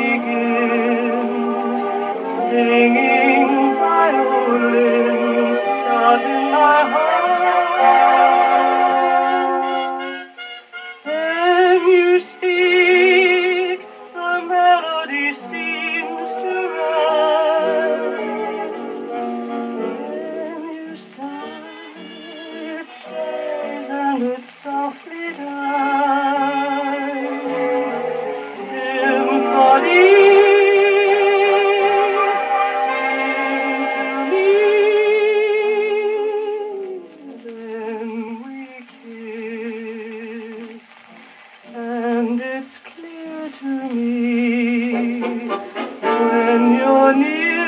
begins, singing violins start in my heart. Then you speak, the melody seems to rise. Then you sigh, it sighs and it softly dies. Symphony, sing to me. Then we kiss, and it's clear to me when you're near.